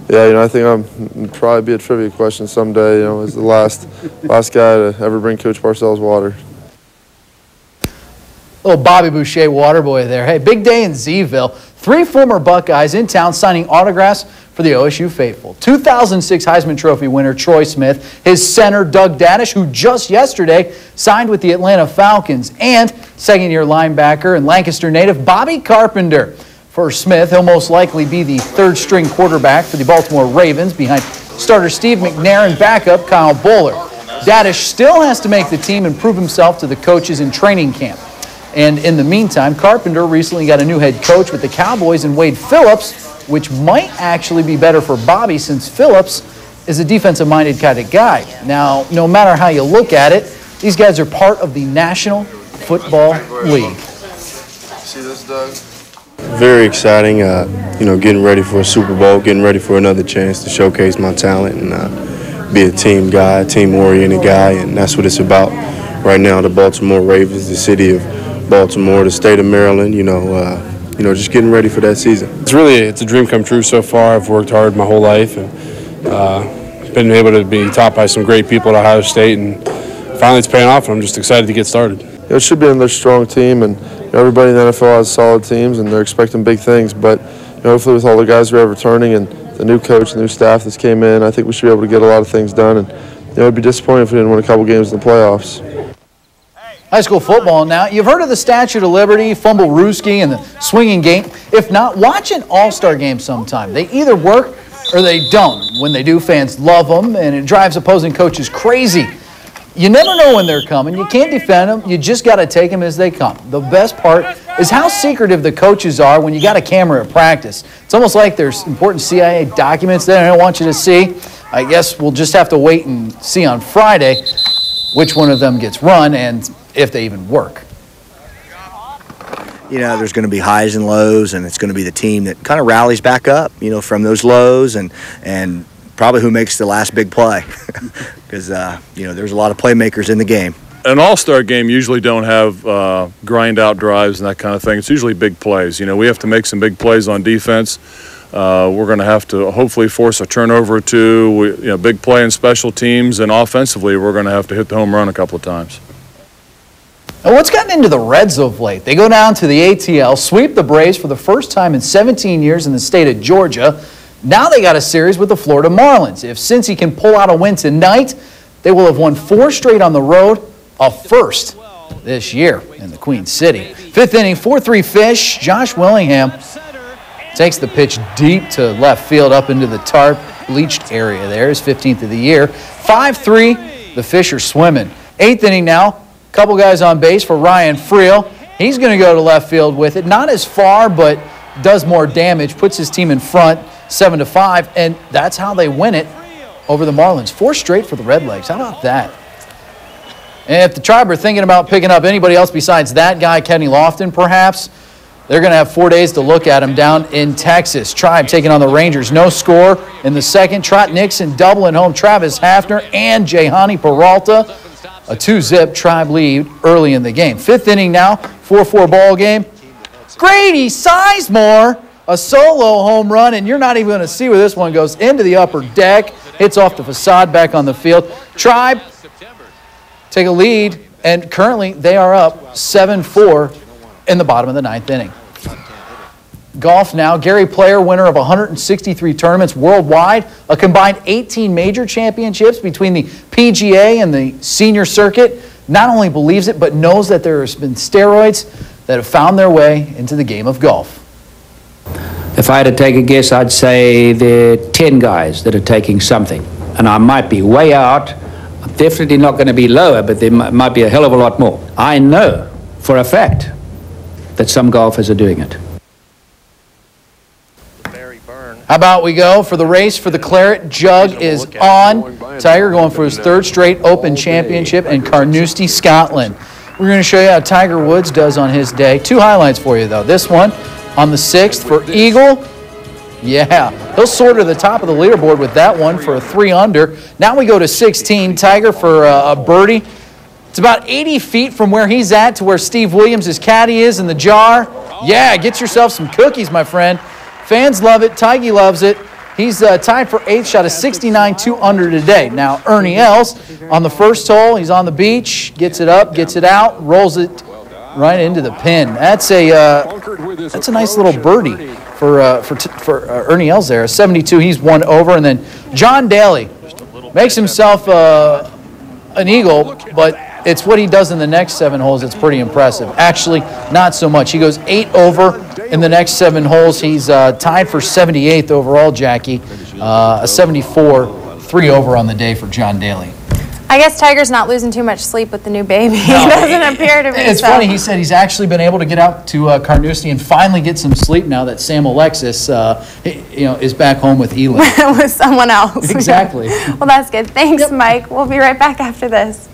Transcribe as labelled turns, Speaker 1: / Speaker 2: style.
Speaker 1: Yeah, I think I'm probably be a trivia question someday. As the last guy to ever bring Coach Parcells water.
Speaker 2: Little Bobby Boucher water boy there. Hey, big day in Zeville. 3 former Buckeyes in town signing autographs for the OSU faithful. 2006 Heisman Trophy winner Troy Smith, his center Doug Dadish, who just yesterday signed with the Atlanta Falcons, and second-year linebacker and Lancaster native Bobby Carpenter. For Smith, he'll most likely be the third-string quarterback for the Baltimore Ravens behind starter Steve McNair and backup Kyle Bowler. Dadish still has to make the team and prove himself to the coaches in training camp. And in the meantime, Carpenter recently got a new head coach with the Cowboys in Wade Phillips, which might actually be better for Bobby since Phillips is a defensive-minded kind of guy. Now, no matter how you look at it, these guys are part of the National Football League.
Speaker 1: See this, Doug?
Speaker 3: Very exciting, getting ready for a Super Bowl, getting ready for another chance to showcase my talent and be a team guy, a team-oriented guy, and that's what it's about right now. The Baltimore Ravens, the city of Baltimore, the state of Maryland, just getting ready for that season.
Speaker 4: It's a dream come true so far. I've worked hard my whole life and been able to be taught by some great people at Ohio State, and finally it's paying off, and I'm just excited to get started.
Speaker 1: It should be another strong team, and everybody in the NFL has solid teams, and they're expecting big things. But hopefully, with all the guys we have returning and the new coach, and the new staff that's came in, I think we should be able to get a lot of things done. And it'd be disappointing if we didn't win a couple games in the playoffs.
Speaker 2: High school football now. You've heard of the Statue of Liberty, Fumble Rooski, and the swinging gate. If not, watch an all-star game sometime. They either work or they don't. When they do, fans love them, and it drives opposing coaches crazy. You never know when they're coming. You can't defend them. You just got to take them as they come. The best part is how secretive the coaches are when you got a camera at practice. It's almost like there's important CIA documents that I don't want you to see. I guess we'll just have to wait and see on Friday which one of them gets run and if they even work.
Speaker 5: There's going to be highs and lows, and it's going to be the team that kind of rallies back up, from those lows and probably who makes the last big play because, there's a lot of playmakers in the game.
Speaker 6: An all-star game usually don't have grind-out drives and that kind of thing. It's usually big plays. We have to make some big plays on defense. We're going to have to hopefully force a turnover or two, big play in special teams, and offensively we're going to have to hit the home run a couple of times.
Speaker 2: And what's gotten into the Reds of late? They go down to the ATL, sweep the Braves for the first time in 17 years in the state of Georgia. Now they got a series with the Florida Marlins. If Cincy can pull out a win tonight, they will have won 4 straight on the road, a first this year in the Queen City. 5th inning, 4-3 fish. Josh Willingham takes the pitch deep to left field up into the tarp bleached area there. His 15th of the year. 5-3, the fish are swimming. 8th inning now. Couple guys on base for Ryan Friel. He's going to go to left field with it. Not as far, but does more damage. Puts his team in front, 7-5, and that's how they win it over the Marlins. 4 straight for the Redlegs. How about that? And if the Tribe are thinking about picking up anybody else besides that guy, Kenny Lofton, perhaps, they're going to have 4 days to look at him down in Texas. Tribe taking on the Rangers. No score in the second. Trot Nixon doubling home Travis Hafner and Jehani Peralta. A 2-zip Tribe lead early in the game. 5th inning now, 4-4 ball game. Grady Sizemore, a solo home run, and you're not even going to see where this one goes. Into the upper deck, hits off the facade back on the field. Tribe take a lead, and currently they are up 7-4 in the bottom of the 9th inning. Golf now. Gary Player, winner of 163 tournaments worldwide, a combined 18 major championships between the PGA and the senior circuit, not only believes it, but knows that there has been steroids that have found their way into the game of golf.
Speaker 7: If I had to take a guess, I'd say there are 10 guys that are taking something. And I might be way out. I'm definitely not going to be lower, but there might be a hell of a lot more. I know for a fact that some golfers are doing it.
Speaker 2: How about we go for the race for the Claret Jug is on. Tiger going for his 3rd straight Open Championship in Carnoustie, Scotland. We're going to show you how Tiger Woods does on his day. 2 highlights for you, though. This one on the 6th for Eagle. Yeah, he'll soar to the top of the leaderboard with that one for a 3-under. Now we go to 16. Tiger for a birdie. It's about 80 feet from where he's at to where Steve Williams' caddy is in the jar. Yeah, get yourself some cookies, my friend. Fans love it. Tigey loves it. He's tied for 8th, shot a 69-2 under today. Now, Ernie Els on the first hole, he's on the beach, gets it up, gets it out, rolls it right into the pin. That's a nice little birdie for Ernie Els there. 72, he's 1 over, and then John Daly makes himself an eagle, but it's what he does in the next 7 holes that's pretty impressive. Actually, not so much. He goes 8 over in the next 7 holes. He's tied for 78th overall, Jackie. A 74, 3 over on the day for John Daly.
Speaker 8: I guess Tiger's not losing too much sleep with the new baby.
Speaker 2: No,
Speaker 8: He doesn't appear to be.
Speaker 2: It's funny. He said he's actually been able to get out to Carnoustie and finally get some sleep now that Sam Alexis, is back home with Elin.
Speaker 8: With someone else.
Speaker 2: Exactly.
Speaker 8: Well, that's good. Thanks, Mike. We'll be right back after this.